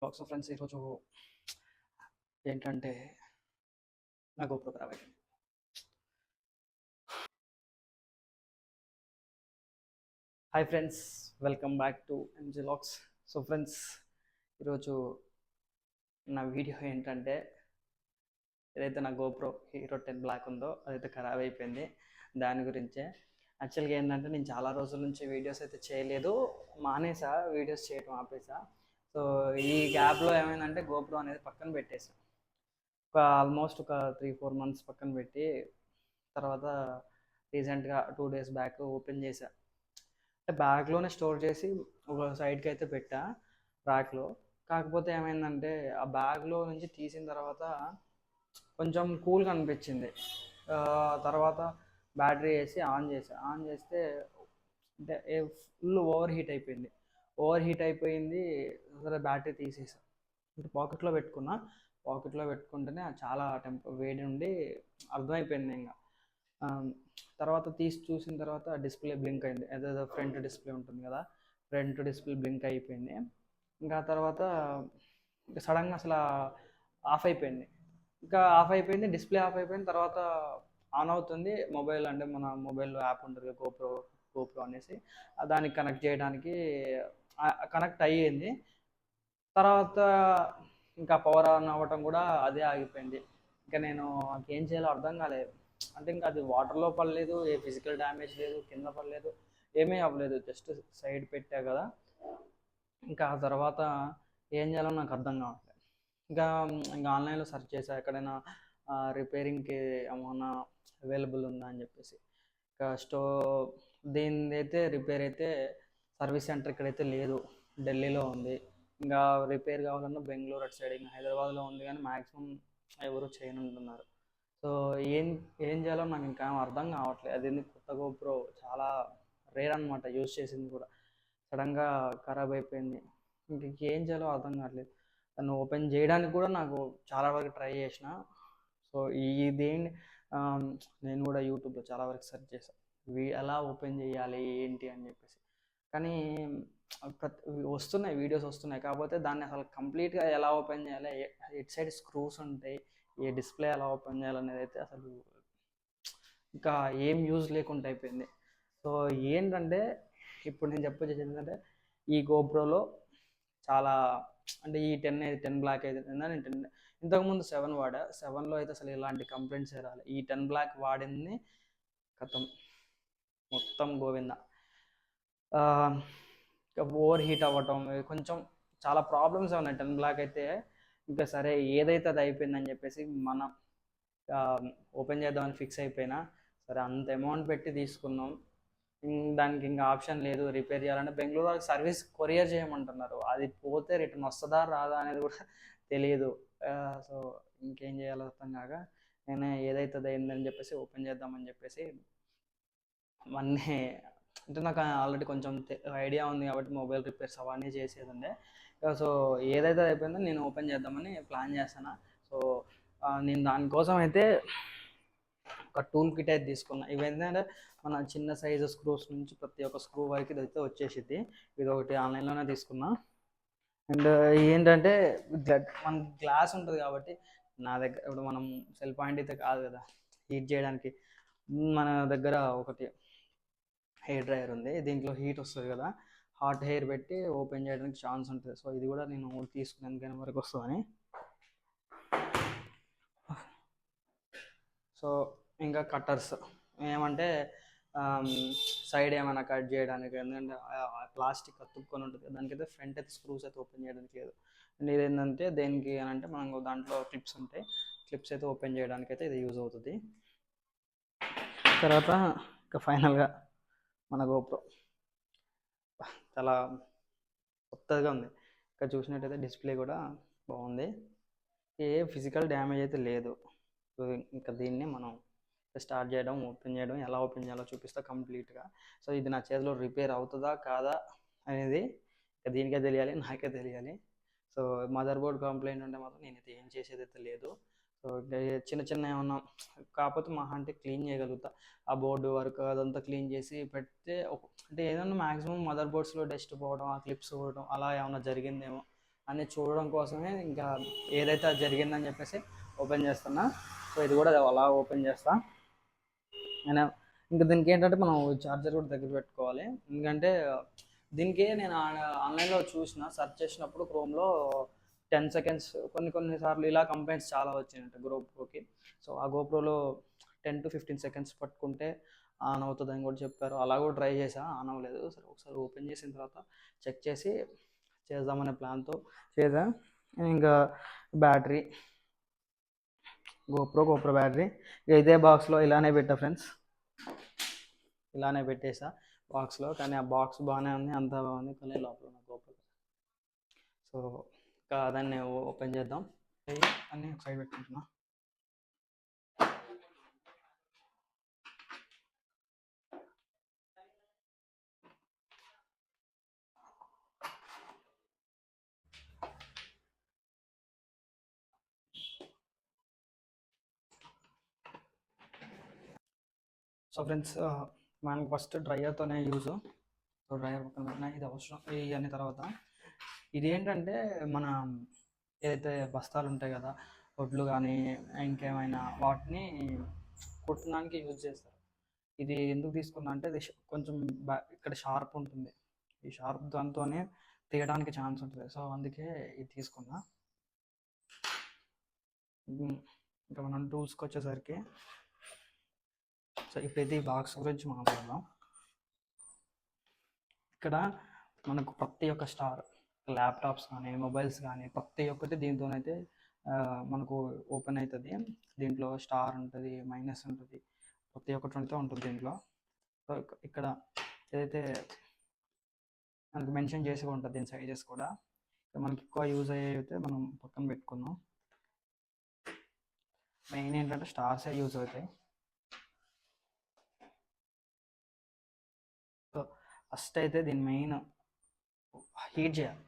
Box of friends ఈరోజు ఏంటంటే నా గోప్రో ఖరాబ్ అయింది. Hi friends, welcome back to MG lakhs. So friends, ఈరోజు నా వీడియో ఏంటంటే ఏదైతే నా గోప్రో హీరో 10 బ్లాక్ ఉందో అదైతే ఖరాబ్ అయిపోయింది. దాని గురించే యాక్చువల్గా ఏంటంటే నేను చాలా రోజుల నుంచి వీడియోస్ అయితే చేయలేదు, మానేసా, వీడియోస్ చేయడం ఆపేసా. సో ఈ గ్యాప్లో ఏమైందంటే గోప్రో అనేది పక్కన పెట్టేసా. ఆల్మోస్ట్ ఒక 3-4 మంత్స్ పక్కన పెట్టి తర్వాత రీసెంట్గా 2 డేస్ బ్యాక్ ఓపెన్ చేశా. అంటే బ్యాగ్లోనే స్టోర్ చేసి ఒక సైడ్కి అయితే పెట్టా, ర్యాక్లో. కాకపోతే ఏమైందంటే ఆ బ్యాగ్లో నుంచి తీసిన తర్వాత కొంచెం కూల్గా అనిపించింది. తర్వాత బ్యాటరీ వేసి ఆన్ చేస్తే అంటే ఫుల్ ఓవర్ హీట్ అయిపోయింది. అసలు బ్యాటరీ తీసేసా, అంటే పాకెట్లో పెట్టుకుంటేనే అది చాలా వేడి నుండి అర్థమైపోయింది ఇంకా. ఆ, తర్వాత తీసి చూసిన తర్వాత డిస్ప్లే బ్లింక్ అయింది. ఏదో ఫ్రంట్ డిస్ప్లే ఉంటుంది కదా, ఫ్రంట్ డిస్ప్లే బ్లింక్ అయిపోయింది. ఇంకా తర్వాత సడన్గా అసలు ఆఫ్ అయిపోయింది. ఇంకా ఆఫ్ అయిపోయింది, డిస్ప్లే ఆఫ్ అయిపోయిన తర్వాత ఆన్ అవుతుంది మొబైల్. అంటే మన మొబైల్లో యాప్ ఉంటుంది కదా, గోప్రో అనేసి, దానికి కనెక్ట్ చేయడానికి కనెక్ట్ అయ్యింది. తర్వాత ఇంకా పవర్ ఆన్ అవ్వటం కూడా అదే ఆగిపోయింది. ఇంకా నేను నాకేం చేయాలో అర్థం కాలేదు. అంటే ఇంకా అది వాటర్లో పడలేదు, ఏ ఫిజికల్ డ్యామేజ్ లేదు, కింద పడలేదు, ఏమీ అవ్వలేదు, జస్ట్ సైడ్ పెట్టా కదా. ఇంకా ఆ తర్వాత ఏం చేయాలో నాకు అర్థం కావట్లేదు. ఇంకా ఇంకా ఆన్లైన్లో సెర్చ్ చేసా ఎక్కడైనా రిపేరింగ్కి ఏమన్నా అవైలబుల్ ఉందా అని చెప్పేసి. ఇంకా దీని అయితే రిపేర్ అయితే సర్వీస్ సెంటర్ ఇక్కడైతే లేదు, ఢిల్లీలో ఉంది. ఇంకా రిపేర్ కావాలన్నా బెంగళూరు అటు సైడ్, ఇంకా హైదరాబాద్లో ఉంది, కానీ మ్యాక్సిమం ఎవరు చేయనుంటున్నారు. సో ఏం ఏం చేయాలో నాకు ఇంకా అర్థం కావట్లేదు. అది కొత్త గోప్రో చాలా రేర్ అనమాట, యూజ్ చేసింది కూడా సడన్గా ఖరాబ్ అయిపోయింది. ఇంకేం చేయాలో అర్థం కావట్లేదు. దాన్ని ఓపెన్ చేయడానికి కూడా నాకు చాలా వరకు ట్రై చేసిన. సో ఇదేంటి, నేను కూడా యూట్యూబ్లో చాలా వరకు సెర్చ్ చేశాను, ఎలా ఓపెన్ చేయాలి ఏంటి అని చెప్పేసి. కానీ వీడియోస్ వస్తున్నాయి, కాకపోతే దాన్ని అసలు కంప్లీట్గా ఎలా ఓపెన్ చేయాలి, ఎట్ సైడ్ స్క్రూస్ ఉంటాయి, ఏ డిస్ప్లే ఎలా ఓపెన్ చేయాలనేది అయితే అసలు ఇంకా ఏం యూజ్ లేకుండా అయిపోయింది. సో ఏంటంటే ఇప్పుడు నేను చెప్పొచ్చేది ఏంటంటే ఈ గోప్రోలో చాలా, అంటే ఈ 10 బ్లాక్ అయితే నేను ఇంతకుముందు 7 వాడా. 7లో అయితే అసలు ఇలాంటి కంప్లైంట్స్ రాలి. ఈ 10 బ్లాక్ వాడింది కథం, మొత్తం గోవింద. ఓవర్ హీట్ అవ్వటం, కొంచెం చాలా ప్రాబ్లమ్స్ ఉన్నాయి 10 బ్లాక్ అయితే. ఇంకా సరే ఏదైతే అది అయిపోయిందని చెప్పేసి మనం ఓపెన్ చేద్దామని ఫిక్స్ అయిపోయినా. సరే అంత అమౌంట్ పెట్టి తీసుకున్నాం, దానికి ఇంకా ఆప్షన్ లేదు. రిపేర్ చేయాలంటే బెంగళూరు వాళ్ళకి సర్వీస్ కొరియర్ చేయమంటున్నారు, అది పోతే రిటర్న్ వస్తుందా రాదా అనేది కూడా తెలియదు. సో ఇంకేం చేయాలో అర్థం కాక నేను ఏదైతే అయిందని చెప్పేసి ఓపెన్ చేద్దామని చెప్పేసి అవన్నీ, అంటే నాకు ఆల్రెడీ కొంచెం ఐడియా ఉంది కాబట్టి మొబైల్ రిపేర్స్ అవన్నీ చేసేది ఉండే. సో ఏదైతే అయిపోయిందో నేను ఓపెన్ చేద్దామని ప్లాన్ చేస్తాను. సో నేను దానికోసం అయితే ఒక టూల్ కిట్ అయితే తీసుకున్నా. ఇవేంటంటే మన చిన్న సైజు స్క్రూస్ నుంచి ప్రతి ఒక్క స్క్రూ వరకు ఇదైతే వచ్చేసింది. ఇది ఒకటి ఆన్లైన్లోనే తీసుకున్నా. అండ్ ఏంటంటే మన గ్లాస్ ఉంటుంది కాబట్టి, నా దగ్గర ఇప్పుడు మనం సెల్ పాయింట్ అయితే కాదు కదా హీట్ చేయడానికి. మన దగ్గర ఒకటి హెయిర్ డ్రైయర్ ఉంది, దీంట్లో హీట్ వస్తుంది కదా, హాట్ హెయిర్ పెట్టి ఓపెన్ చేయడానికి ఛాన్స్ ఉంటుంది. సో ఇది కూడా నేను తీసుకునేందుకైనా వరకు వస్తుందని. సో ఇంకా కట్టర్స్ ఏమంటే సైడ్ ఏమైనా కట్ చేయడానికి, ఎందుకంటే ప్లాస్టిక్ అతుక్కొని ఉంటుంది, దానికైతే ఫ్రంట్ అయితే స్క్రూస్ అయితే ఓపెన్ చేయడానికి లేదు. అండ్ ఇది ఏంటంటే దేనికి అని అంటే మనం దాంట్లో క్లిప్స్ ఉంటాయి, క్లిప్స్ అయితే ఓపెన్ చేయడానికి అయితే ఇది యూజ్ అవుతుంది. తర్వాత ఇంకా ఫైనల్గా మన గోప్రో చాలా కొత్తగా ఉంది. ఇంకా చూసినట్టయితే డిస్ప్లే కూడా బాగుంది, ఏ ఫిజికల్ డ్యామేజ్ అయితే లేదు. ఇంకా దీన్ని మనం స్టార్ట్ చేయడం, ఓపెన్ చేయడం, ఎలా ఓపెన్ చేయాలో చూపిస్తా కంప్లీట్గా. సో ఇది నా చేతిలో రిపేర్ అవుతుందా కాదా అనేది ఇంకా దీనికే తెలియాలి, నాకే తెలియాలి. సో మదర్ బోర్డ్ కంప్లైంట్ ఉంటే మాత్రం నేనైతే ఏం చేసేది అయితే లేదు. సో చిన్న చిన్న ఏమన్నా కాకపోతే మహా అంటే క్లీన్ చేయగలుగుతా, ఆ బోర్డు వర్క్ అదంతా క్లీన్ చేసి పెడితే అంటే ఏదన్నా మ్యాక్సిమం మదర్ బోర్డ్స్లో డస్ట్ పోవడం, ఆ క్లిప్స్ పోవడం అలా ఏమన్నా జరిగిందేమో అని చూడడం కోసమే ఇంకా ఏదైతే అది జరిగిందని చెప్పేసి ఓపెన్ చేస్తున్నా. సో ఇది కూడా అలా ఓపెన్ చేస్తా. అయినా ఇంకా దీనికి ఏంటంటే మనం ఛార్జర్ కూడా దగ్గర పెట్టుకోవాలి. ఎందుకంటే దీనికి నేను ఆన్లైన్లో చూసిన, సెర్చ్ చేసినప్పుడు క్రోమ్లో 10 సెకండ్స్ కొన్నిసార్లు ఇలా కంప్లైంట్స్ చాలా వచ్చినాయంట గోప్రోకి. సో ఆ గోప్రోలో 10 to 15 seconds పట్టుకుంటే ఆన్ అవుతుంది అని కూడా చెప్పారు. అలా కూడా ట్రై చేసా, ఆన్ అవ్వలేదు. సరే ఒకసారి ఓపెన్ చేసిన తర్వాత చెక్ చేసి చేద్దామనే ప్లాన్తో చేసా. ఇంకా బ్యాటరీ, గోప్రో బ్యాటరీ ఇదే బాక్స్లో ఇలానే పెట్టా ఫ్రెండ్స్, ఇలానే పెట్టేసా బాక్స్లో. కానీ ఆ బాక్స్ బాగానే ఉంది, అంతా బాగుంది, కానీ లోపల గోప్రో. సో ఇంకా దాన్ని ఓపెన్ చేద్దాం అని ఒక సైడ్ పెట్టుకుంటున్నా. సో ఫ్రెండ్స్, మనకి ఫస్ట్ డ్రైయర్తోనే యూజ్. సో డ్రైయర్ పక్కన పెట్టినా, ఇది అవసరం ఇవన్నీ. తర్వాత ఇది ఏంటంటే మన ఏదైతే బస్తాలు ఉంటాయి కదా, వడ్లు కానీ ఇంకేమైనా, వాటిని కొట్టడానికి యూజ్ చేస్తారు. ఇది ఎందుకు తీసుకున్నా అంటే ఇది కొంచెం ఇక్కడ షార్ప్ ఉంటుంది, ఈ షార్ప్ దాంతోనే తీయడానికి ఛాన్స్ ఉంటుంది. సో అందుకే ఇది తీసుకున్నా. ఇంకా మనం టూల్స్కి వచ్చేసరికి, సో ఇప్పుడైతే ఈ బాక్స్ గురించి మాట్లాడదాం. ఇక్కడ మనకు ప్రతి ఒక్క స్టార్, ల్యాప్టాప్స్ కానీ మొబైల్స్ కానీ ప్రతి ఒక్కటి దీంతోనైతే మనకు ఓపెన్ అవుతుంది. దీంట్లో స్టార్ ఉంటుంది, మైనస్ ఉంటుంది, ప్రతి ఒక్కటి ఉంటుంది దీంట్లో. సో ఇక్కడ ఏదైతే మనకు మెన్షన్ చేసి ఉంటుంది దీని సైజెస్ కూడా. మనకి ఎక్కువ యూజ్ అయ్యేది మనం పక్కన పెట్టుకుందాం. మెయిన్ ఏంటంటే స్టార్సే యూజ్ అవుతాయి. సో ఫస్ట్ అయితే దీని మెయిన్ హీట్ చేయాలి.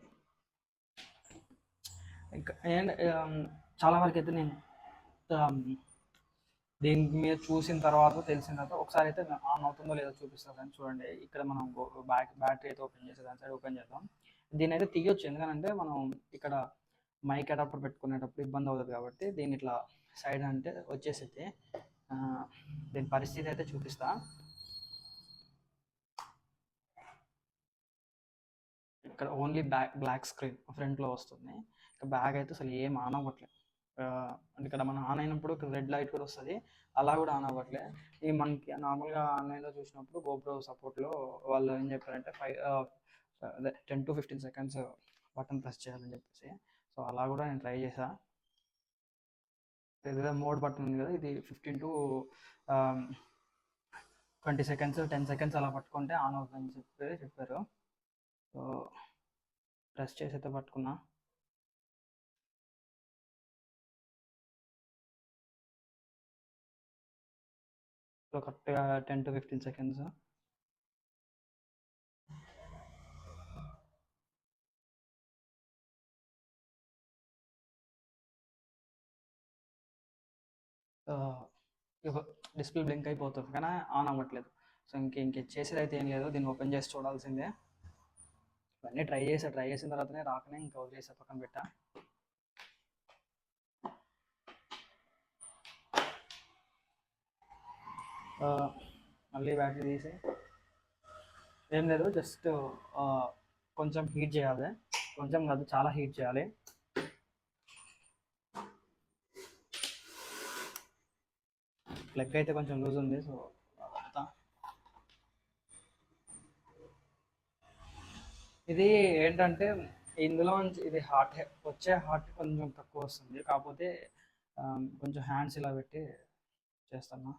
అండ్ చాలా వరకు అయితే నేను దీని మీద చూసిన తర్వాత తెలిసిన తర్వాత ఒకసారి అయితే ఆన్ అవుతుందో లేదో చూపిస్తాను ఫ్రెండ్స్. చూడండి, ఇక్కడ మనం బ్యాటరీ అయితే ఓపెన్ చేసి దాని సైడ్ ఓపెన్ చేద్దాం. దీని అయితే తీయొచ్చు, ఎందుకంటే మనం ఇక్కడ మైక్ అడాప్టర్ పెట్టుకునేటప్పుడు ఇబ్బంది అవుతుంది కాబట్టి దీన్ని ఇట్లా సైడ్ అంటే వచ్చేసి దీని పరిస్థితి అయితే చూపిస్తా. ఇక్కడ ఓన్లీ బ్లాక్ స్క్రీన్ ఫ్రంట్లో వస్తుంది. ఇక్కడ బ్యాగ్ అయితే అసలు ఏం ఆన్ అవ్వట్లేదు. అంటే ఇక్కడ మనం ఆన్ అయినప్పుడు రెడ్ లైట్ కూడా వస్తుంది, అలా కూడా ఆన్ అవ్వట్లే. ఈ మనకి నార్మల్గా ఆన్లైన్లో చూసినప్పుడు గోప్రో సపోర్ట్లో వాళ్ళు ఏం చెప్పారంటే 10 to 15 seconds బటన్ ప్రెస్ చేయాలని చెప్పేసి. సో అలా కూడా నేను ట్రై చేసా. ఏదైతే మోడ్ బటన్ ఉంది కదా, ఇది 15 to 20 seconds 10 seconds అలా పట్టుకుంటే ఆన్ అవుతుందని చెప్పారు. సో ప్రెస్ చేసి అయితే పట్టుకున్నా. సో కరెక్ట్గా 10 to 15 seconds. డిస్ప్లే బ్లింక్ అయిపోతుంది కానీ ఆన్ అవ్వట్లేదు. సో చేసేది అయితే ఏం లేదు, దీన్ని ఓపెన్ చేసి చూడాల్సిందే. ఇవన్నీ ట్రై చేసిన తర్వాతనే రాకనే ఇంకా వదిలేసా, పక్కన పెట్టా. మళ్ళీ బ్యాటరీ తీసి ఏం లేదు, జస్ట్ కొంచెం హీట్ చేయాలి. కొంచెం కాదు, చాలా హీట్ చేయాలి. ప్లగ్ అయితే కొంచెం లూజ్ ఉంది. సో ఇది ఏంటంటే ఇందులో ఇది వచ్చే హార్ట్ కొంచెం తక్కువ వస్తుంది, కాకపోతే కొంచెం హ్యాండ్స్ ఇలా పెట్టి చేస్తున్నా.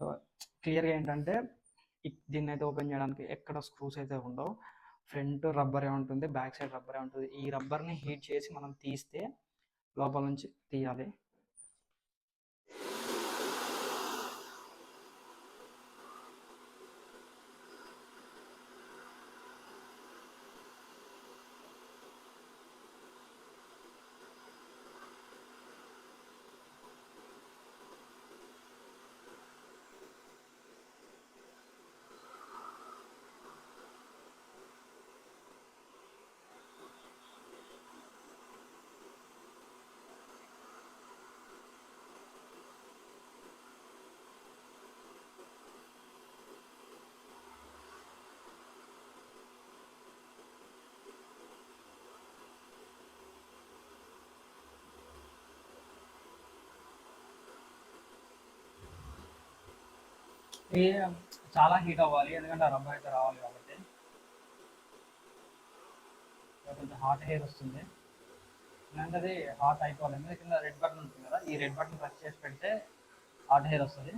సో క్లియర్గా ఏంటంటే దీన్ని అయితే ఓపెన్ చేయడానికి ఎక్కడ స్క్రూస్ అయితే ఉండవు, ఫ్రంట్ రబ్బరే ఉంటుంది, బ్యాక్ సైడ్ రబ్బరే ఉంటుంది. ఈ రబ్బర్ని హీట్ చేసి మనం తీస్తే లోపల నుంచి తీయాలి. ఏ చాలా హీట్ అవ్వాలి, ఎందుకంటే ఆ రబ్బర్ అయితే రావాలి కాబట్టి. కొంచెం హాట్ హెయిర్ వస్తుంది, ఎందుకంటే అది హాట్ అయిపోవాలి. ఎందుకంటే కింద రెడ్ బటన్ ఉంటుంది కదా, ఈ రెడ్ బటన్ ప్రెస్ చేసి పెడితే హాట్ హెయిర్ వస్తుంది.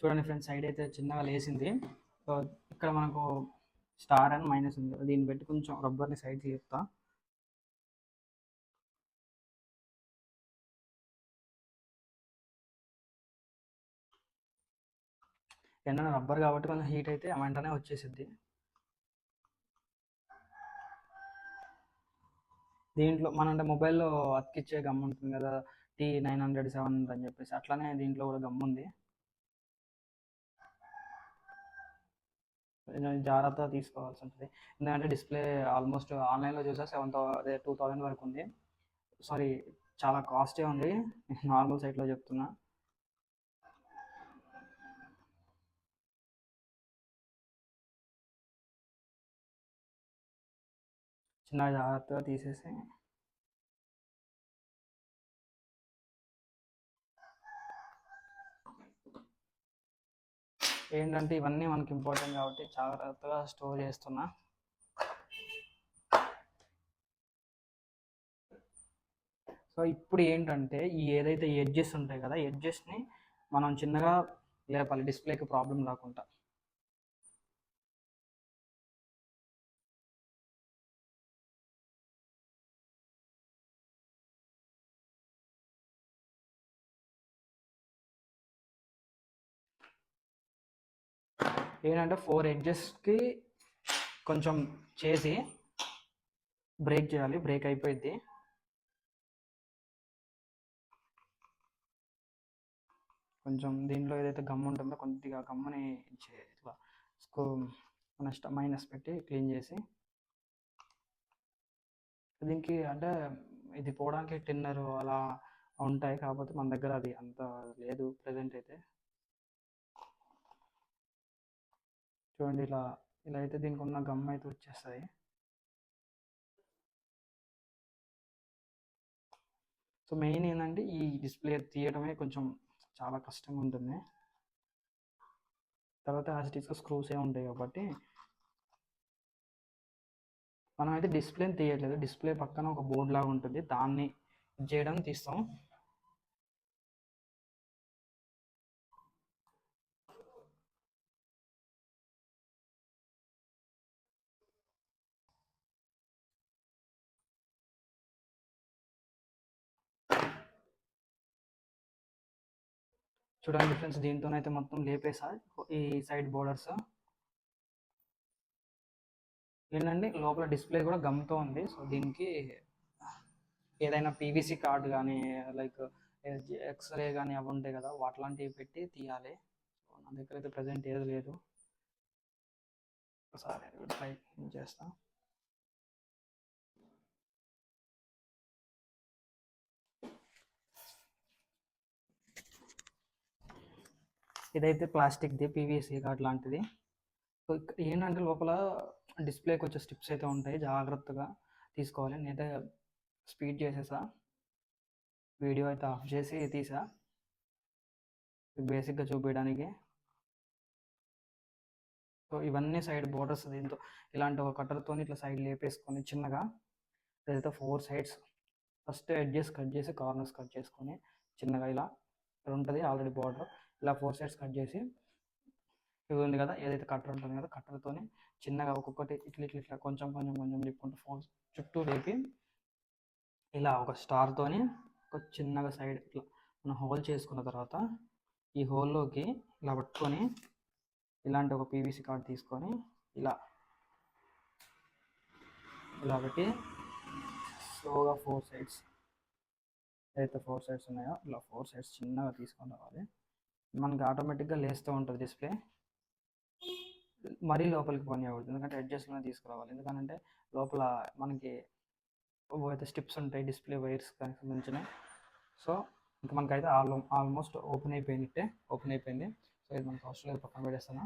చూడండి ఫ్రెండ్స్, సైడ్ అయితే చిన్నగా లేసింది. సో ఇక్కడ మనకు స్టార్ అండ్ మైనస్ ఉంది, దీన్ని పెట్టి కొంచెం రబ్బర్ని సైడ్ చెప్తా. ఏంటంటే రబ్బర్ కాబట్టి కొంచెం హీట్ అయితే వెంటనే వచ్చేసిద్ది. దీంట్లో మన అంటే మొబైల్లో అతికిచ్చే గమ్ ఉంటుంది కదా, T900 700 అని చెప్పేసి, అట్లానే దీంట్లో కూడా గమ్ ఉంది. కొంచెం జాగ్రత్తగా తీసుకోవాల్సి ఉంటుంది, ఎందుకంటే డిస్ప్లే ఆల్మోస్ట్ ఆన్లైన్లో చూసా 2000 వరకు ఉంది. సారీ, చాలా కాస్టే ఉంది, నార్మల్ సైట్లో చెప్తున్నా. చిన్న జాగ్రత్తగా తీసేసి ఏంటంటే ఇవన్నీ మనకి ఇంపార్టెంట్ కాబట్టి జాగ్రత్తగా స్టోర్ చేస్తున్నా. సో ఇప్పుడు ఏంటంటే ఈ ఏదైతే ఎడ్జెస్ ఉంటాయి కదా, ఎడ్జెస్ని మనం చిన్నగా లేపాలి, డిస్ప్లేకి ప్రాబ్లం రాకుండా. ఏంటంటే 4 ఎడ్జెస్కి కొంచెం చేసి బ్రేక్ చేయాలి, బ్రేక్ అయిపోయింది. కొంచెం దీంట్లో ఏదైతే గమ్ ఉంటుందో కొద్దిగా గమ్ముని ఇట్లా మన మైనస్ పెట్టి క్లీన్ చేసి, దీనికి అంటే ఇది పోవడానికి టిన్నర్ అలా ఉంటాయి, కాకపోతే మన దగ్గర అది అంత లేదు ప్రజెంట్ అయితే. చూడండి, ఇలా ఇలా అయితే దీనికి ఉన్న గమ్ అయితే వచ్చేస్తాయి. సో మెయిన్ ఏంటంటే ఈ డిస్ప్లే తీయడమే కొంచెం చాలా కష్టంగా ఉంటుంది. తర్వాత యాజ్ స్క్రూస్ ఏ ఉంటాయి కాబట్టి మనం అయితే డిస్ప్లేని తీయట్లేదు, డిస్ప్లే పక్కన ఒక బోర్డ్ లాగా ఉంటుంది, దాన్ని చేయడం తీస్తాం. చూడండి ఫ్రెండ్స్, దీంతోనైతే మొత్తం లేపేసా ఈ సైడ్ బోర్డర్స్. ఏంటంటే లోపల డిస్ప్లే కూడా గమ్తో ఉంది, సో దీనికి ఏదైనా పీవీసీ కార్డ్ కానీ లైక్ ఎక్స్రే కానీ అవి ఉంటాయి కదా, వాటిలాంటివి పెట్టి తీయాలి. సో నా దగ్గర అయితే ప్రజెంట్ ఏది లేదు, ఒకసారి ట్రై చేస్తా. ఇదైతే ప్లాస్టిక్ది పీవీసీ కార్డ్ లాంటిది. సో ఏంటంటే లోపల డిస్ప్లేకి వచ్చే స్టిప్స్ అయితే ఉంటాయి, జాగ్రత్తగా తీసుకోవాలి. నేనైతే స్పీడ్ చేసేసా, వీడియో అయితే ఆఫ్ చేసి తీసా బేసిక్గా చూపించడానికి. సో ఇవన్నీ సైడ్ బోర్డర్స్, దీంతో ఇలాంటి ఒక కట్టర్తో ఇట్లా సైడ్ లేపేసుకొని చిన్నగా, ఏదైతే 4 సైడ్స్ ఫస్ట్ ఎడ్జెస్ కట్ చేసి కార్నర్స్ కట్ చేసుకొని చిన్నగా ఇలా ఇక్కడ ఉంటుంది ఆల్రెడీ బార్డర్, ఇలా 4 సైడ్స్ కట్ చేసి ఇది ఉంది కదా, ఏదైతే కట్టర్ ఉంటుంది కదా, కట్టర్తోని చిన్నగా ఒక్కొక్కటి ఇట్లా ఇట్లా ఇట్లా కొంచెం కొంచెం కొంచెం తిప్పుకుంటూ ఫోన్ చుట్టూ లేపి ఇలా ఒక స్టార్తోని ఒక చిన్నగా సైడ్ ఇట్లా మనం హోల్ చేసుకున్న తర్వాత ఈ హోల్లోకి ఇలా పట్టుకొని ఇలాంటి ఒక పీవీసీ కార్డ్ తీసుకొని ఇలా ఇలా పెట్టి స్లోగా 4 సైడ్స్ ఏదైతే 4 సైడ్స్ ఉన్నాయో ఇలా 4 సైడ్స్ చిన్నగా తీసుకొని రావాలి. మనకి ఆటోమేటిక్గా లేస్తూ ఉంటుంది డిస్ప్లే. మరీ లోపలికి పోనివ్వకూడదు, ఎందుకంటే ఎడ్జస్ట్లోనే తీసుకురావాలి. ఎందుకంటే లోపల మనకి అయితే స్టిప్స్ ఉంటాయి డిస్ప్లే వైర్స్ దానికి సంబంధించినవి. సో ఇంకా మనకైతే ఆల్మోస్ట్ ఓపెన్ అయిపోయింది. సో ఇది మనకు అవసరం లేదు, పక్కన పెట్టేస్తాను.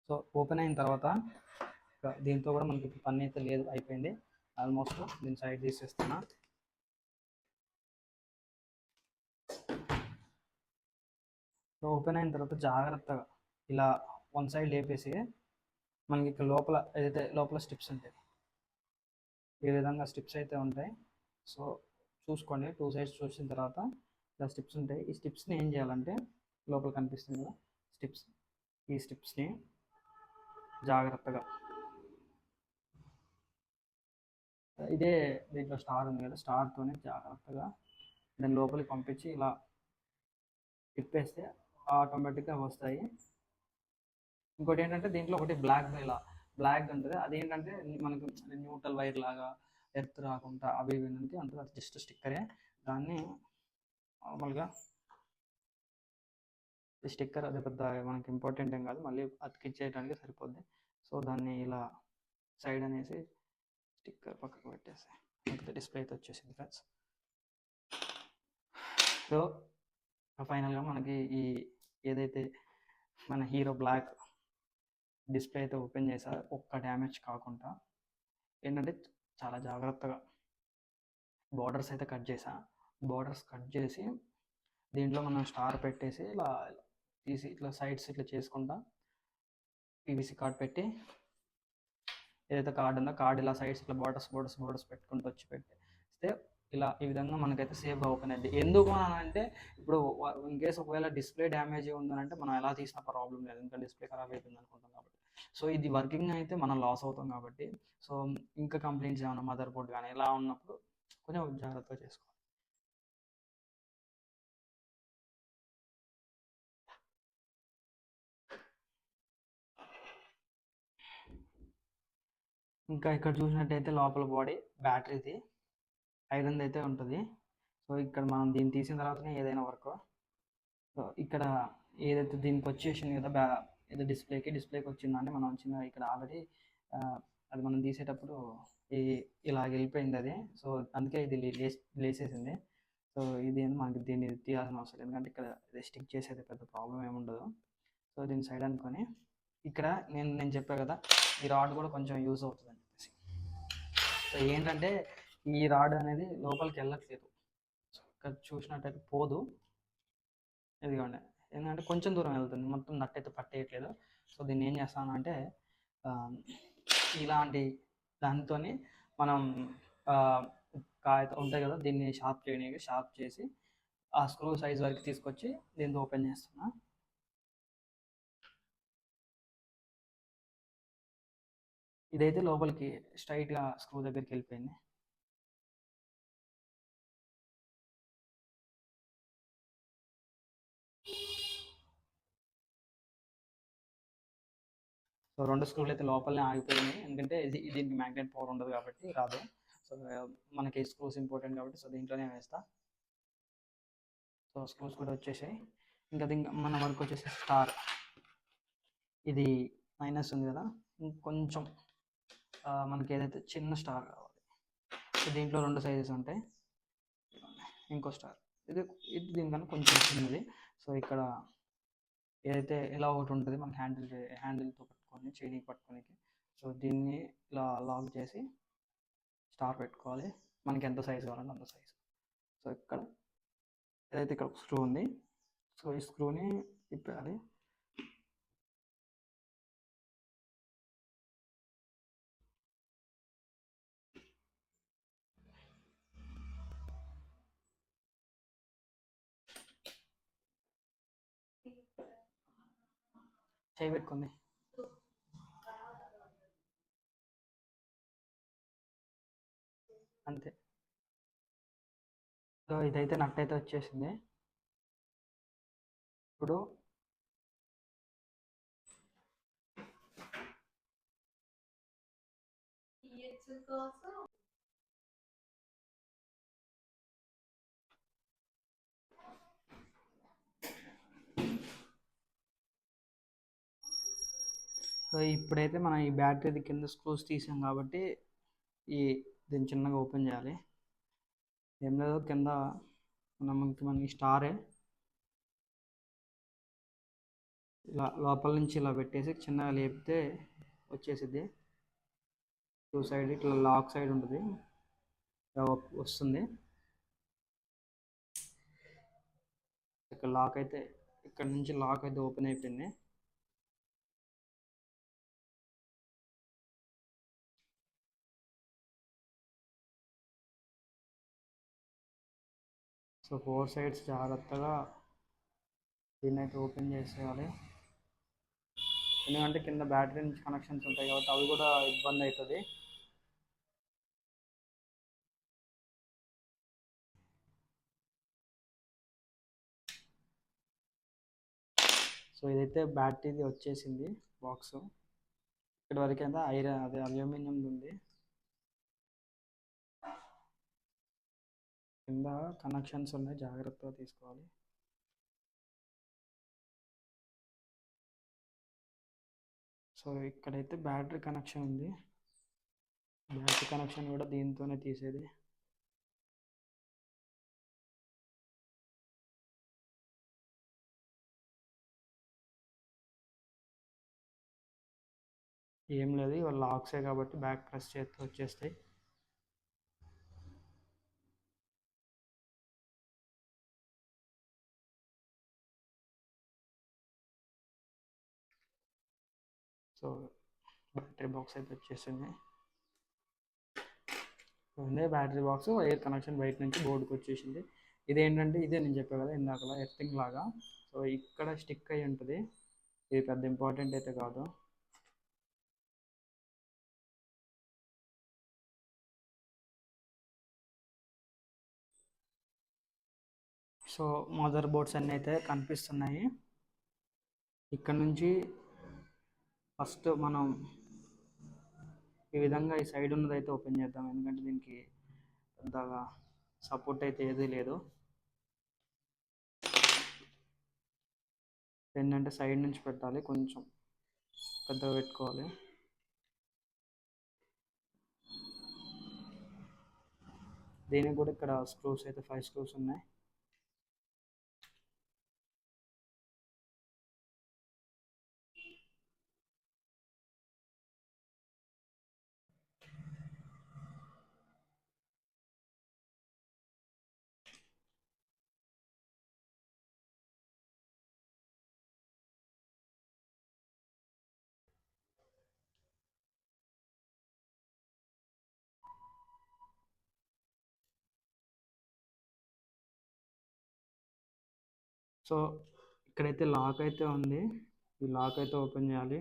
సో ఓపెన్ అయిన తర్వాత దీంతో కూడా మనకి పని అయితే లేదు, అయిపోయింది ఆల్మోస్ట్. దీని సైడ్ తీసేస్తున్నా. సో ఓపెన్ అయిన తర్వాత జాగ్రత్తగా ఇలా వన్ సైడ్ లేపేసి మనకి ఇక్కడ లోపల ఏదైతే లోపల స్టిప్స్ ఉంటాయి, ఈ విధంగా స్టిప్స్ అయితే ఉంటాయి. సో చూసుకోండి, 2 సైడ్స్ చూసిన తర్వాత ఇలా స్టిప్స్ ఉంటాయి. ఈ స్టిప్స్ని ఏం చేయాలంటే లోపల కనిపిస్తుంది కదా స్టిప్స్, ఈ స్టిప్స్ని జాగ్రత్తగా ఇదే దీంట్లో స్టార్ ఉంది కదా, స్టార్తోనే జాగ్రత్తగా దాని లోపలికి పంపించి ఇలా తిప్పేస్తే ఆటోమేటిక్గా వస్తాయి. ఇంకోటి ఏంటంటే దీంట్లో ఒకటి బ్లాక్ ఉంటుంది, అదేంటంటే మనకు న్యూట్రల్ వైర్ లాగా ఎర్త్ రాకుండా అవి ఇవి అంటే అది జస్ట్ స్టిక్కరే. దాన్ని నార్మల్గా ఈ స్టిక్కర్ అది పెద్ద మనకి ఇంపార్టెంట్ ఏం కాదు, మళ్ళీ అతికించేయడానికి సరిపోద్ది. సో దాన్ని ఇలా సైడ్ అనేసి స్టిక్కర్ పక్కకు పెట్టేసి అంతే, డిస్ప్లే అయితే వచ్చేసింది ఫ్రెండ్స్. సో ఫైనల్గా మనకి ఈ ఏదైతే మన హీరో బ్లాక్ డిస్ప్లే అయితే ఓపెన్ చేసా, ఒక్క డ్యామేజ్ కాకుండా ఏంటంటే చాలా జాగ్రత్తగా బార్డర్స్ అయితే కట్ చేసా. బార్డర్స్ కట్ చేసి దీంట్లో మనం స్టార్ పెట్టేసి ఇలా తీసి ఇట్లా సైడ్స్ ఇట్లా చేసుకుంటా పీవీసీ కార్డ్ పెట్టి ఏదైతే కార్డ్ ఉందో కార్డ్ ఇలా సైడ్స్ ఇట్లా బార్డర్స్ పెట్టుకుంటూ వచ్చి పెట్టేస్తే ఇలా ఈ విధంగా మనకైతే సేఫ్గా ఓపెన్ అయ్యింది. ఎందుకు అని అంటే ఇప్పుడు ఇన్ కేస్ ఒకవేళ డిస్ప్లే డ్యామేజ్ ఉందనంటే మనం ఎలా తీసినా ప్రాబ్లం లేదు, ఎందుకంటే డిస్ప్లే ఖరాబ్ అయిపోయింది అనుకుంటాం కాబట్టి. సో ఇది వర్కింగ్ అయితే మనం లాస్ అవుతాం కాబట్టి, సో ఇంకా కంప్లైంట్స్ ఏమైనా మదర్ బోర్డ్ కానీ ఇలా ఉన్నప్పుడు కొంచెం జాగ్రత్తగా చేసుకోవాలి. ఇంకా ఇక్కడ చూసినట్టయితే లోపల బాడీ బ్యాటరీది ఐరన్ అయితే ఉంటుంది. సో ఇక్కడ మనం దీన్ని తీసిన తర్వాతనే ఏదైనా వర్క్. సో ఇక్కడ ఏదైతే దీనికి వచ్చేసింది కదా ఏదో డిస్ప్లేకి వచ్చిందంటే మనం చిన్న ఇక్కడ ఆల్రెడీ అది మనం తీసేటప్పుడు ఇలా వెళ్ళిపోయింది అది. సో అందుకే ఇది లేసేసింది. సో ఇది మనకి దీన్ని తీయాల్సిన అవసరం లేదు, ఎందుకంటే ఇక్కడ స్టిక్ చేసేది పెద్ద ప్రాబ్లం ఏముండదు. సో దీని సైడ్ అనుకొని ఇక్కడ నేను చెప్పా కదా ఈ రాడ్ కూడా కొంచెం యూజ్ అవుతుంది అని చెప్పేసి. సో ఏంటంటే ఈ రాడ్ అనేది లోపలికి వెళ్ళట్లేదు, సో ఇక్కడ చూసినట్టయితే పోదు, ఇదిగోండి ఏంటంటే కొంచెం దూరం వెళ్తుంది, మొత్తం నట్ అయితే పట్టేయట్లేదు. సో దీన్ని ఏం చేస్తాను అంటే ఇలాంటి దాంతో మనం కాగితం ఉంటాయి కదా, దీన్ని షార్ప్ చేసి ఆ స్క్రూ సైజ్ వరకు తీసుకొచ్చి దీంతో ఓపెన్ చేస్తున్నా. ఇదైతే లోపలికి స్ట్రైట్గా స్క్రూ దగ్గరికి వెళ్ళిపోయింది. సో 2 స్క్రూలు అయితే లోపలనే ఆగిపోయినాయి, ఎందుకంటే దీనికి మ్యాగ్నెట్ పవర్ ఉండదు కాబట్టి రాదు. సో మనకి స్క్రూస్ ఇంపార్టెంట్ కాబట్టి సో దీంట్లోనే వేస్తా. సో స్క్రూస్ కూడా వచ్చేసాయి. ఇంకా మన వర్క్ వచ్చేసి స్టార్, ఇది మైనస్ ఉంది కదా, ఇంకొంచెం మనకి ఏదైతే చిన్న స్టార్ కావాలి. సో దీంట్లో 2 సైజెస్ ఉంటాయి, ఇంకో స్టార్ ఇది దీనికన్నా కొంచెం చిన్నది. సో ఇక్కడ ఏదైతే ఇలా ఒకటి ఉంటుంది మన హ్యాండిల్తో పట్టుకొని చైనీకి పట్టుకోనికి. సో దీన్ని ఇలా లాక్ చేసి స్టార్ పెట్టుకోవాలి, మనకి ఎంత సైజు కావాలంటే అంత సైజు. సో ఇక్కడ ఏదైతే ఇక్కడ స్క్రూ ఉంది, సో ఈ స్క్రూని తిప్పాలి. చేయి పెట్టుకుంది, అంతే. సో ఇదైతే నట్ అయితే వచ్చేసింది. ఇప్పుడు సో ఇప్పుడైతే మనం ఈ బ్యాటరీది కింద స్క్రూస్ తీసాం కాబట్టి ఈ దీన్ని చిన్నగా ఓపెన్ చేయాలి. ఏం లేదు, కింద మనకి స్టారే ఇలా లోపల నుంచి ఇలా పెట్టేసి చిన్నగా లేపితే వచ్చేసిద్ది. టూ సైడ్ ఇట్లా లాక్ సైడ్ ఉంటుంది, వస్తుంది. ఇక్కడ లాక్ అయితే, ఇక్కడ నుంచి లాక్ అయితే ఓపెన్ అయిపోయింది. సో 4 సైడ్స్ జాగ్రత్తగా దీన్ని అయితే ఓపెన్ చేసేయాలి. ఎందుకంటే కింద బ్యాటరీ నుంచి కనెక్షన్స్ ఉంటాయి కాబట్టి అవి కూడా ఇబ్బంది అవుతుంది. సో ఇదైతే బ్యాటరీది వచ్చేసింది బాక్స్. ఇక్కడ వరకు అయితే ఐరన్, అదే అల్యూమినియం ఉంది. కింద కనెక్షన్స్ ఉన్నాయి, జాగ్రత్తగా తీసుకోవాలి. సో ఇక్కడైతే బ్యాటరీ కనెక్షన్ ఉంది. బ్యాటరీ కనెక్షన్ కూడా దీంతోనే తీసేది. ఏం లేదు, ఇవాళ లాక్సే కాబట్టి బ్యాక్ ప్రెస్ చేస్తే వచ్చేస్తాయి. సో బ్యాటరీ బాక్స్ అయితే వచ్చేసింది. ఇదే బ్యాటరీ బాక్స్, వైర్ కనెక్షన్ బయట నుంచి బోర్డుకి వచ్చేసింది. ఇదేంటంటే ఇదే నేను చెప్పాను కదా ఇందాకలా ఎర్తింగ్ లాగా. సో ఇక్కడ స్టిక్ అయి ఉంటుంది. ఇది పెద్ద ఇంపార్టెంట్ అయితే కాదు. సో మదర్ బోర్డ్స్ అన్నీ అయితే కనిపిస్తున్నాయి. ఇక్కడ నుంచి ఫస్ట్ మనం ఈ విధంగా ఈ సైడ్ ఉన్నది అయితే ఓపెన్ చేద్దాం, ఎందుకంటే దీనికి పెద్దగా సపోర్ట్ అయితే ఏదీ లేదు. ఏంటంటే సైడ్ నుంచి పెట్టాలి, కొంచెం పెద్దగా పెట్టుకోవాలి. దీనికి కూడా ఇక్కడ స్క్రూస్ అయితే 5 స్క్రూస్ ఉన్నాయి. సో ఇక్కడైతే లాక్ అయితే ఉంది, ఈ లాక్ అయితే ఓపెన్ చేయాలి.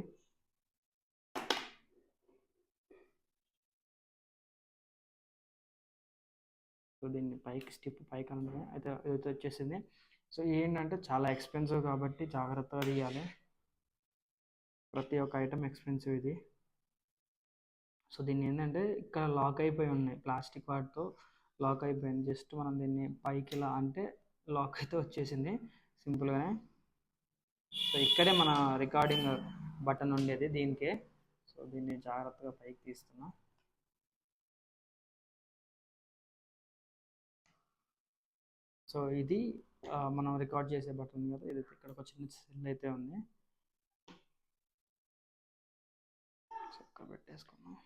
సో దీన్ని పైకి స్టిప్ పైకి అనగా అయితే ఇదైతే వచ్చేసింది. సో ఏంటంటే చాలా ఎక్స్పెన్సివ్ కాబట్టి జాగ్రత్తగా తీయాలి. ప్రతి ఒక్క ఐటమ్ ఎక్స్పెన్సివ్ ఇది. సో దీన్ని ఏంటంటే ఇక్కడ లాక్ అయిపోయి ఉన్నాయి, ప్లాస్టిక్ వాటితో లాక్ అయిపోయింది. జస్ట్ మనం దీన్ని పైకి ఇలా అంటే లాక్ అయితే వచ్చేసింది సింపుల్గానే. సో ఇక్కడే మన రికార్డింగ్ బటన్ ఉండేది దీనికే. సో దీన్ని జాగ్రత్తగా పైకి తీస్తున్నా. సో ఇది మనం రికార్డ్ చేసే బటన్ కదా, ఇది ఇక్కడ ఒక చిన్న సెల్ అయితే ఉంది. సో ఇక్కడ పెట్టేసుకున్నాం.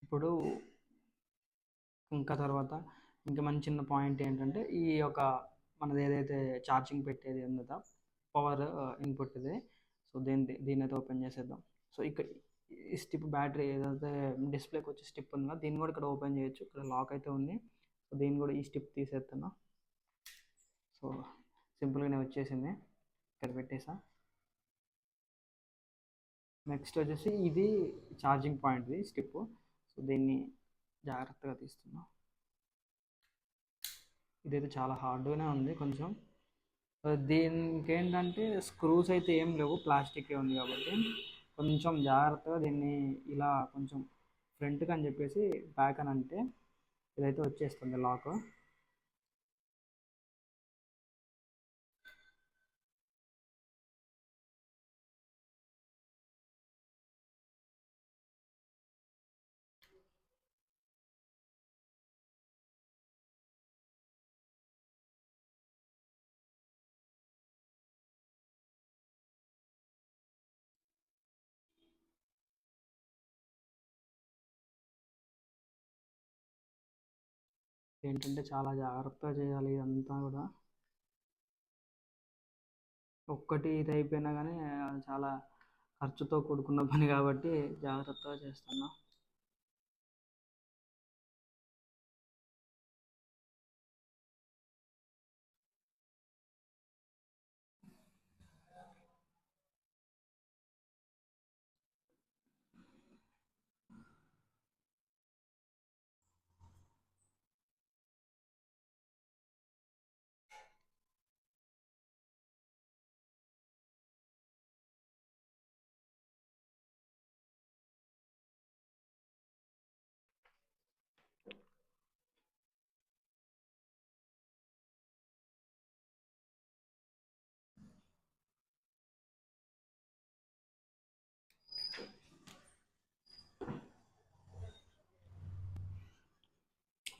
ఇప్పుడు ఇంకా తర్వాత ఇంకా మంచి చిన్న పాయింట్ ఏంటంటే ఈ యొక్క మనది ఏదైతే ఛార్జింగ్ పెట్టేది ఉందో పవర్ ఇన్పుట్ ఇది. సో దీన్ని అయితే ఓపెన్ చేసేద్దాం. సో ఇక్కడ ఈ స్టిప్ బ్యాటరీ ఏదైతే డిస్ప్లేకి వచ్చే స్టిప్ ఉందో దీన్ని కూడా ఇక్కడ ఓపెన్ చేయొచ్చు. ఇక్కడ లాక్ అయితే ఉంది. సో దీన్ని కూడా ఈ స్టిప్ తీసేస్తున్నా. సో సింపుల్గానే వచ్చేసింది, ఇక్కడ పెట్టేసా. నెక్స్ట్ వచ్చేసి ఇది ఛార్జింగ్ పాయింట్ది స్టిప్. సో దీన్ని జాగ్రత్తగా తీస్తున్నా. ఇదైతే చాలా హార్డ్గానే ఉంది కొంచెం. దీనికి ఏంటంటే స్క్రూస్ అయితే ఏం లేవు, ప్లాస్టిక్ ఉంది కాబట్టి కొంచెం జాగ్రత్తగా దీన్ని ఇలా కొంచెం ఫ్రంట్కి అని చెప్పేసి బ్యాక్ అని అంటే ఇదైతే వచ్చేస్తుంది లాక్. ఏంటంటే చాలా జాగ్రత్తగా చేయాలి ఇదంతా కూడా. ఒక్కటి ఇది అయిపోయినా కానీ చాలా ఖర్చుతో కూడుకున్న పని కాబట్టి జాగ్రత్తగా చేస్తున్నా.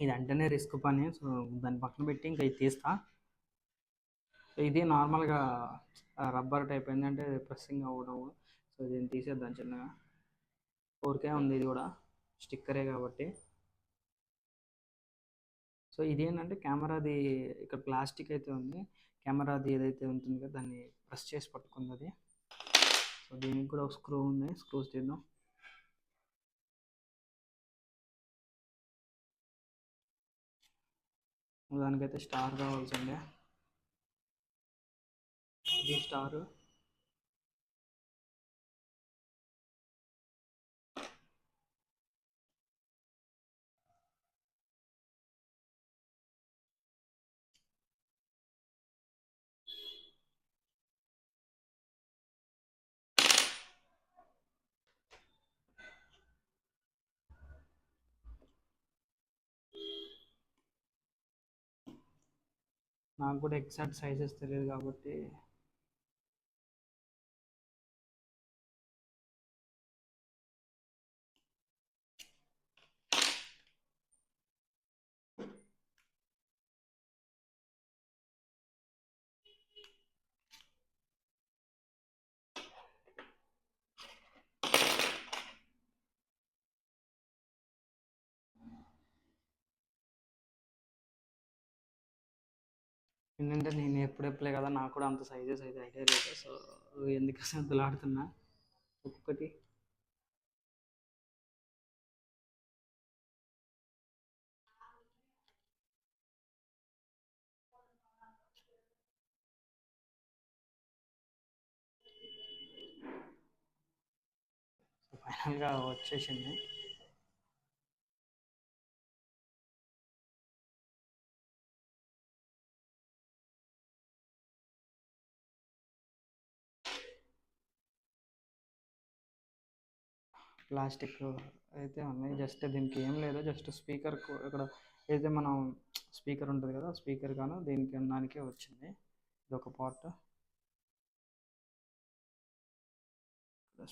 ఇది అంటేనే రిస్క్ పని, సో దాన్ని పక్కన పెట్టి ఇంకా ఇది తీస్తా. ఇది నార్మల్గా రబ్బర్ టైప్ ఏంటంటే ప్రెస్సింగ్ అవ్వడం. సో దీన్ని తీసేద్దాం చిన్నగా. 4K ఉంది ఇది కూడా, స్టిక్కరే కాబట్టి. సో ఇది ఏంటంటే కెమెరాది ఇక్కడ ప్లాస్టిక్ అయితే ఉంది, కెమెరాది ఏదైతే ఉంటుంది కదా దాన్ని ప్రెస్ చేసి పట్టుకుంది అది. సో దీనికి కూడా ఒక స్క్రూ ఉంది, స్క్రూస్ తీద్దాం. దానికైతే స్టార్ కావాల్సిందే, ఇది స్టార్. నాకు కూడా ఎగ్జాక్ట్ సైజెస్ తెలియదు కాబట్టి ఏంటంటే నేను ఎప్పుడెప్పుడే కదా, నాకు కూడా అంత సైజెస్ అయితే ఐడియా లేదు. సో ఎందుకు సంతులాడుతున్నా ఒక్కొక్కటి. ఫైనల్గా వచ్చేసింది. ప్లాస్టిక్ అయితే ఉన్నాయి, జస్ట్ దీనికి ఏం లేదు, జస్ట్ స్పీకర్ ఇక్కడ అయితే మనం స్పీకర్ ఉంటుంది కదా, స్పీకర్ గాను దీనికి దానికే వచ్చింది. ఇది ఒక పార్ట్.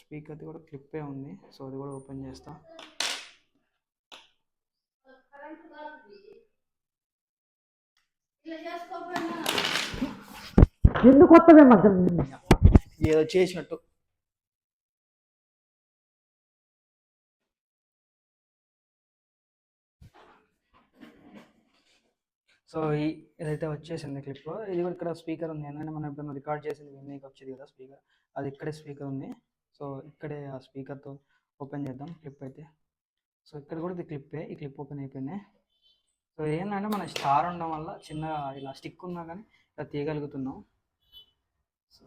స్పీకర్ది కూడా క్లిప్పే ఉంది, సో అది కూడా ఓపెన్ చేస్తా. ఎందుకు కొత్తగా ఏదో చేసినట్టు. సో ఇదైతే వచ్చేసింది క్లిప్. ఇది కూడా ఇక్కడ స్పీకర్ ఉంది, ఎందుకంటే మనం ఎప్పుడైనా రికార్డ్ చేసింది విన్నీకి వచ్చేది కదా స్పీకర్, అది ఇక్కడే స్పీకర్ ఉంది. సో ఇక్కడే ఆ స్పీకర్తో ఓపెన్ చేద్దాం క్లిప్ అయితే. సో ఇక్కడ కూడా ఇది క్లిప్పే, ఈ క్లిప్ ఓపెన్ అయిపోయింది. సో ఏంటంటే మన స్టార్ ఉండడం వల్ల చిన్నగా ఇలా స్టిక్ ఉన్నా కానీ ఇలా తీయగలుగుతున్నాం. సో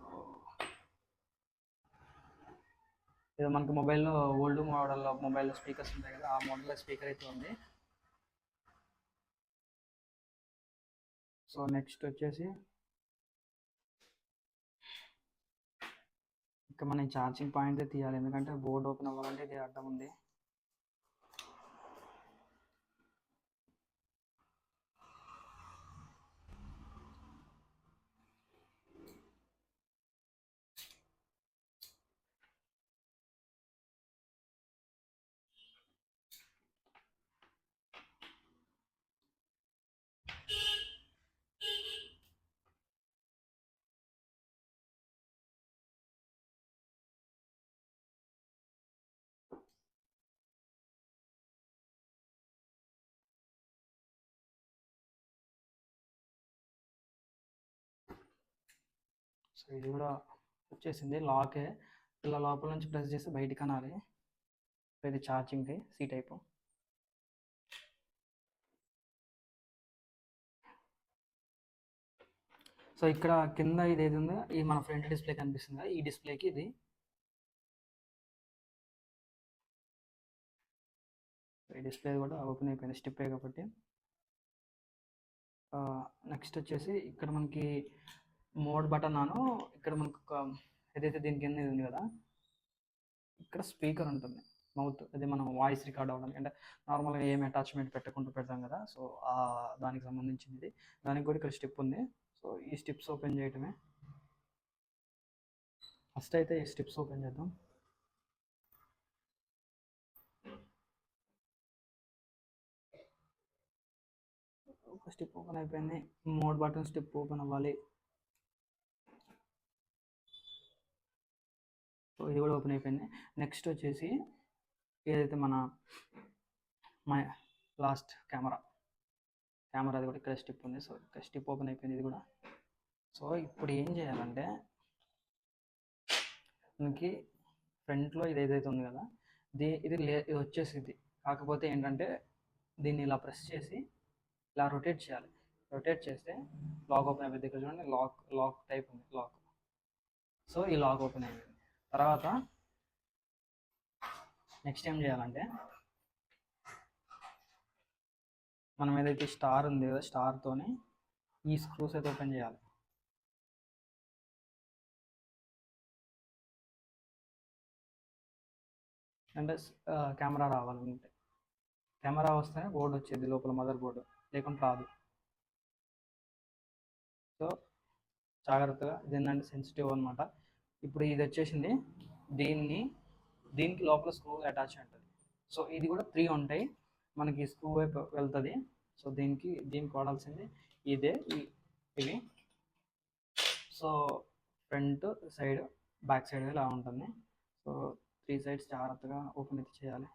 ఇది మనకు మొబైల్లో ఓల్డ్ మోడల్లో మొబైల్లో స్పీకర్స్ ఉంటాయి కదా, ఆ మోడల్లో స్పీకర్ అయితే ఉంది. సో నెక్స్ట్ వచ్చేసి ఇంకా మనం ఛార్జింగ్ పాయింట్ తీయాలి, ఎందుకంటే బోర్డు ఓపెన్ అవ్వాలంటే ఇది అడ్డం ఉంది. ఇది కూడా వచ్చేసింది లాకే. ఇలా లోపల నుంచి ప్రెస్ చేసి బయటికి అనాలి. ఇది ఛార్జింగ్ది సి టైపు. సో ఇక్కడ కింద ఇది ఏది ఉందో ఇది మన ఫ్రంట్ డిస్ప్లే కనిపిస్తుంది. ఈ డిస్ప్లేకి ఇది ఈ డిస్ప్లే కూడా ఓపెన్ అయిపోయింది స్టిప్పే కాబట్టి. నెక్స్ట్ వచ్చేసి ఇక్కడ మనకి మోడ్ బటన్ అను ఇక్కడ మనకు ఏదైతే దీని కింద ఇది ఉంది కదా, ఇక్కడ స్పీకర్ ఉంటుంది, మౌత్, అది మనం వాయిస్ రికార్డ్ అవ్వడానికి, అంటే నార్మల్గా ఏం అటాచ్మెంట్ పెట్టకుండా పెడతాం కదా, సో దానికి సంబంధించింది. దానికి కూడా ఇక్కడ స్టెప్ ఉంది. సో ఈ స్టెప్స్ ఓపెన్ చేయటమే. ఫస్ట్ అయితే ఈ స్టెప్స్ ఓపెన్ చేద్దాం. ఒక స్టెప్ ఓపెన్ అయిపోయింది. మోడ్ బటన్ స్టెప్ ఓపెన్ అవ్వాలి. సో ఇది కూడా ఓపెన్ అయిపోయింది. నెక్స్ట్ వచ్చేసి ఏదైతే మన లాస్ట్ కెమెరాది కూడా ఇక్కడ స్టెప్ ఉంది. సో ఇక్కడ స్టెప్ ఓపెన్ అయిపోయింది ఇది కూడా. సో ఇప్పుడు ఏం చేయాలంటే మనకి ఫ్రంట్లో ఇది ఏదైతే ఉంది కదా, ఇది వచ్చేసింది. కాకపోతే ఏంటంటే దీన్ని ఇలా ప్రెస్ చేసి ఇలా రొటేట్ చేయాలి. రొటేట్ చేస్తే లాక్ ఓపెన్ అయిపోయింది. ఇక్కడ చూడండి లాక్ టైప్ ఉంది లాక్. సో ఈ లాక్ ఓపెన్ అయిపోయింది. తర్వాత నెక్స్ట్ ఏం చేయాలంటే మనం ఏదైతే స్టార్ ఉంది కదా, స్టార్తోనే ఈ స్క్రూస్ అయితే ఓపెన్ చేయాలి. అంటే కెమెరా రావాలంటే, కెమెరా వస్తేనే బోర్డు వచ్చేది లోపల, మదర్ బోర్డు, లేకుంటే రాదు. సో జాగ్రత్తగా, దీన్ని సెన్సిటివ్ అనమాట. ఇప్పుడు ఇది వచ్చేసింది. దీనికి లోపల స్క్రూ అటాచ్ ఉంటుంది. సో ఇది కూడా 3 ఉంటాయి మనకి, స్క్రూ వైపు వెళ్తుంది. సో దీనికి వాడాల్సింది ఇదే, ఇవి. So front side, back side ఇలా ఉంటుంది. సో 3 సైడ్స్ జాగ్రత్తగా ఓపెన్ అయితే చేయాలి.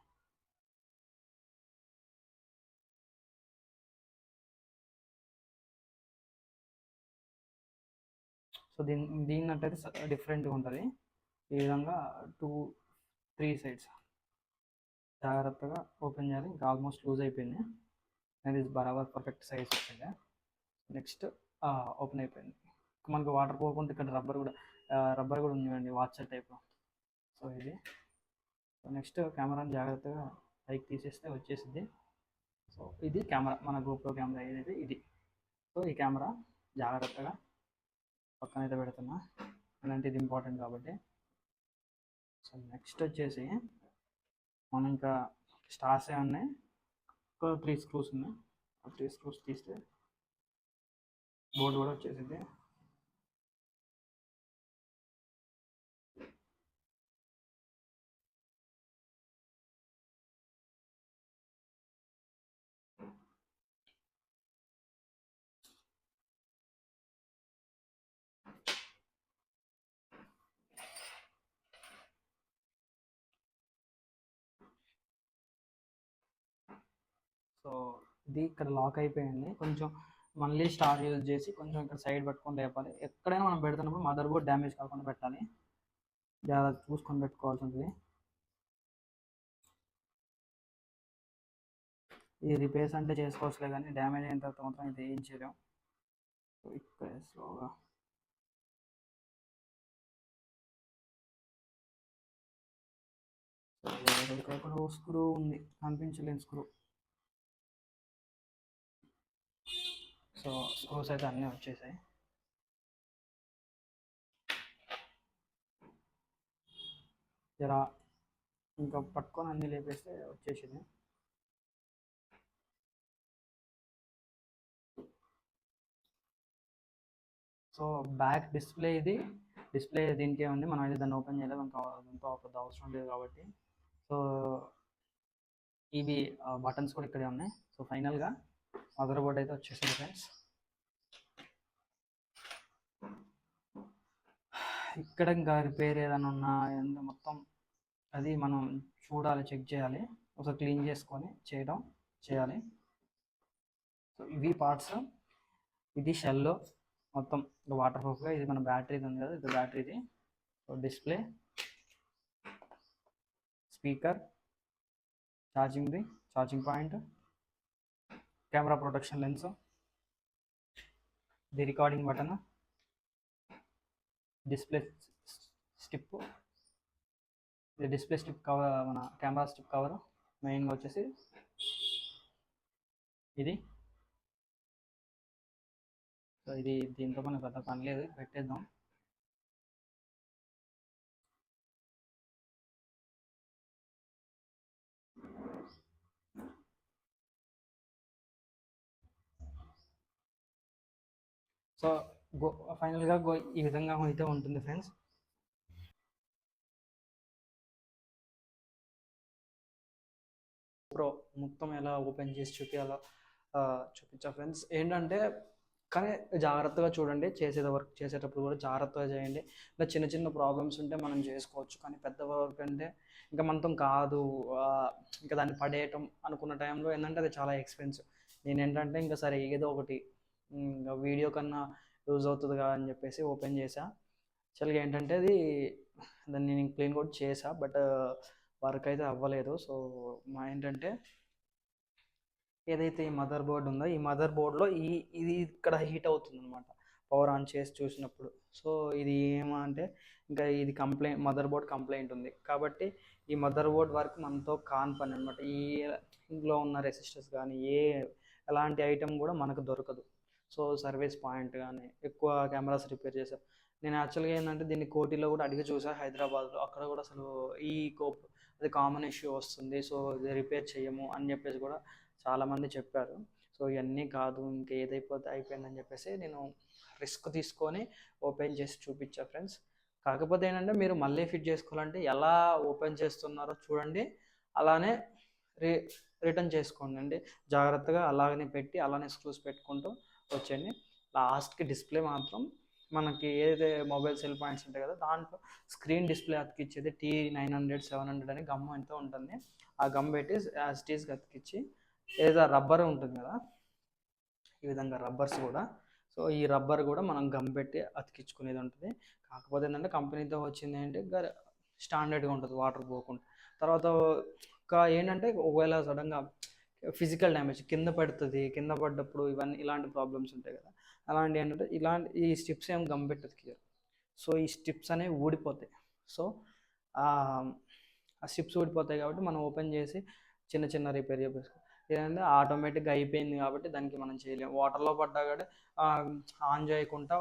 సో దీన్ని అంటే డిఫరెంట్గా ఉంటుంది. ఈ విధంగా 2-3 సైడ్స్ జాగ్రత్తగా ఓపెన్ చేయాలి. ఇంకా ఆల్మోస్ట్ లూజ్ అయిపోయింది. అది బరాబర్ పర్ఫెక్ట్ సైజ్ వచ్చింది. నెక్స్ట్ ఓపెన్ అయిపోయింది. మనకు వాటర్ పోకుండా ఇక్కడ రబ్బర్ కూడా ఉందండి, వాచర్ టైప్. సో ఇది. సో నెక్స్ట్ కెమెరాని జాగ్రత్తగా పైకి తీసేస్తే వచ్చేసింది. సో ఇది కెమెరా, మన గోప్రో కెమెరా ఏదైతే ఇది. సో ఈ కెమెరా జాగ్రత్తగా పక్కన అయితే పెడుతున్నా, అలాంటి ఇది ఇంపార్టెంట్ కాబట్టి. సో నెక్స్ట్ వచ్చేసి మనం ఇంకా స్టార్స్ ఉన్నాయి, ఒక 3 స్క్రూస్ ఉన్నాయి. ఆ 3 స్క్రూస్ తీస్తే బోర్డు కూడా వచ్చేసింది. సో ఇది ఇక్కడ లాక్ అయిపోయింది. కొంచెం మళ్ళీ స్టార్ యూజ్ చేసి కొంచెం ఇక్కడ సైడ్ పట్టుకొని లేపాలి. ఎక్కడైనా మనం పెడుతున్నప్పుడు మదర్ బోర్డ్ డ్యామేజ్ కాకుండా పెట్టాలి, జాగ్రత్త చూసుకొని పెట్టుకోవాల్సి ఉంటుంది. ఈ రిపేర్స్ అంటే చేసుకోవచ్చులే, కానీ డ్యామేజ్ అయిన తర్వాత మాత్రం ఇది ఏం చేయలేం. సో ఇక్కడ స్లోగా ఇక్కడ స్క్రూ ఉంది, కనిపించలేని స్క్రూ. సో స్క్రూస్ అయితే అన్నీ వచ్చేసాయి. జరా ఇంకా పట్టుకొని అన్నీ లేపేస్తే వచ్చేసింది. సో బ్యాక్ డిస్ప్లే ఇది. డిస్ప్లే దీనికే ఉంది, మనం అయితే దాన్ని ఓపెన్ చేయలేదు, దాంతో పెద్ద అవసరం లేదు కాబట్టి. సో ఇవి బటన్స్ కూడా ఇక్కడే ఉన్నాయి. సో ఫైనల్గా మదర్ బోర్డ్ అయితే వచ్చేసింది ఫ్రెండ్స్. ఇక్కడ ఇంకా రిపేర్ ఏదైనా ఉన్నా మొత్తం అది మనం చూడాలి, చెక్ చేయాలి, ఒకసారి క్లీన్ చేసుకొని చేయాలి. సో ఇవి పార్ట్స్, ఇది షెల్. మొత్తం వాటర్ ప్రూఫ్గా. ఇది మన బ్యాటరీది ఉంది కదా, ఇది బ్యాటరీది. So display, speaker, charging point, camera protection lens, ఇది రికార్డింగ్ బటన్, డిస్ప్లే స్టిప్, ఇది డిస్ప్లే స్టిప్ కవర్, మన కెమెరా స్టిప్ కవర్. మెయిన్గా వచ్చేసి ఇది. సో ఇది దీంతో మనకు పెద్ద పని లేదు, పెట్టేద్దాం. సో ఫైనల్గా ఈ విధంగా అయితే ఉంటుంది ఫ్రెండ్స్. ప్రో మొత్తం ఎలా ఓపెన్ చేసి చూపించాలో చూపించా ఫ్రెండ్స్. ఏంటంటే కానీ జాగ్రత్తగా చూడండి, చేసేటప్పుడు కూడా జాగ్రత్తగా చేయండి. ఇలా చిన్న చిన్న ప్రాబ్లమ్స్ ఉంటే మనం చేసుకోవచ్చు, కానీ పెద్ద వర్క్ అంటే ఇంకా మనతో కాదు, ఇంకా దాన్ని పడేయటం అనుకున్న టైంలో ఏంటంటే అది చాలా ఎక్స్పెన్సివ్. నేనేంటంటే ఇంకా సరే ఏదో ఒకటి ఇంకా వీడియో కన్నా యూజ్ అవుతుంది కదా అని చెప్పేసి ఓపెన్ చేసా. యాక్చువల్గా ఏంటంటే అది దాన్ని నేను క్లీన్ కూడా చేసా, బట్ వర్క్ అయితే అవ్వలేదు. సో మా ఏంటంటే ఏదైతే ఈ మదర్ బోర్డ్ ఉందో, ఈ మదర్ బోర్డ్లో ఇది ఇక్కడ హీట్ అవుతుంది అనమాట పవర్ ఆన్ చేసి చూసినప్పుడు. సో ఇది ఏమంటే ఇంకా ఇది మదర్ బోర్డ్ కంప్లైంట్ ఉంది కాబట్టి ఈ మదర్ బోర్డ్ వరకు మనతో కాని పని అనమాట. ఇందులో ఉన్న రెసిస్టర్స్ కానీ ఎలాంటి ఐటెం కూడా మనకు దొరకదు. సో సర్వీస్ పాయింట్ కానీ ఎక్కువ కెమెరాస్ రిపేర్ చేశారు. నేను యాక్చువల్గా ఏంటంటే దీన్ని కోటిలో కూడా అడిగి చూసా, హైదరాబాద్లో. అక్కడ కూడా అసలు అది కామన్ ఇష్యూ వస్తుంది, సో ఇది రిపేర్ చేయము అని చెప్పేసి కూడా చాలామంది చెప్పారు. సో ఇవన్నీ కాదు, ఇంకా ఏదైపోతే అయిపోయిందని చెప్పేసి నేను రిస్క్ తీసుకొని ఓపెన్ చేసి చూపించా ఫ్రెండ్స్. కాకపోతే ఏంటంటే మీరు మళ్ళీ ఫిట్ చేసుకోవాలంటే ఎలా ఓపెన్ చేస్తున్నారో చూడండి, అలానే రిటర్న్ చేసుకోండి అండి. జాగ్రత్తగా అలాగనే పెట్టి అలానే స్క్రూస్ పెట్టుకుంటూ వచ్చేయండి. లాస్ట్కి డిస్ప్లే మాత్రం మనకి ఏదైతే మొబైల్ సెల్ పాయింట్స్ ఉంటాయి కదా, దాంట్లో స్క్రీన్ డిస్ప్లే అతికిచ్చేది T900 700 అని గమ్ ఎంతో ఉంటుంది. ఆ గమ్ పెట్టి యాజ్ ఇట్ ఈస్గా అతికిచ్చి, ఏదో రబ్బర్ ఉంటుంది కదా ఈ విధంగా రబ్బర్స్ కూడా, సో ఈ రబ్బర్ కూడా మనం గమ్ పెట్టి అతికించుకునేది ఉంటుంది. కాకపోతే ఏంటంటే కంపెనీతో వచ్చింది ఏంటంటే స్టాండర్డ్గా ఉంటుంది, వాటర్ పోకుండా. తర్వాత ఏంటంటే ఒకవేళ సడన్గా ఫిజికల్ డ్యామేజ్ కింద పడ్డప్పుడు ఇలాంటి ప్రాబ్లమ్స్ ఉంటాయి కదా, అలాంటి ఏంటంటే ఈ స్టిప్స్ ఏం గమ్ పెట్టి అతికించారు. సో ఈ స్టిప్స్ అనేవి ఊడిపోతాయి. సో ఆ స్టిప్స్ ఊడిపోతాయి కాబట్టి మనం ఓపెన్ చేసి చిన్న చిన్న రిపేర్ చేసేసుకో. ఏంటంటే ఆటోమేటిక్గా అయిపోయింది కాబట్టి దానికి మనం చేయలేము. వాటర్లో పడ్డా కూడా ఆన్ చేయకుండా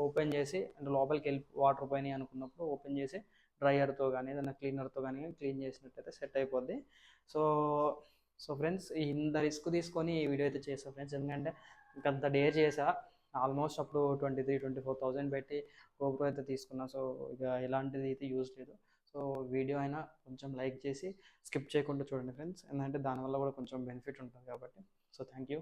ఓపెన్ చేసి అంటే లోపలికి వెళ్ళి వాటర్ పోయినాయి అనుకున్నప్పుడు ఓపెన్ చేసి డ్రైయర్తో కానీ ఏదైనా క్లీనర్తో కానీ క్లీన్ చేసినట్టయితే సెట్ అయిపోద్ది. సో ఫ్రెండ్స్, ఇంత రిస్క్ తీసుకొని ఈ వీడియో అయితే చేసా ఫ్రెండ్స్. ఎందుకంటే ఇంకంత డే చేసా, ఆల్మోస్ట్ అప్పుడు 23,000-24,000 పెట్టి GoPro అయితే తీసుకున్నా. సో ఇక ఎలాంటిది అయితే యూజ్ లేదు. సో వీడియో అయినా కొంచెం లైక్ చేసి స్కిప్ చేయకుండా చూడండి ఫ్రెండ్స్, ఎందుకంటే దానివల్ల కూడా కొంచెం బెనిఫిట్ ఉంటుంది కాబట్టి. So thank you.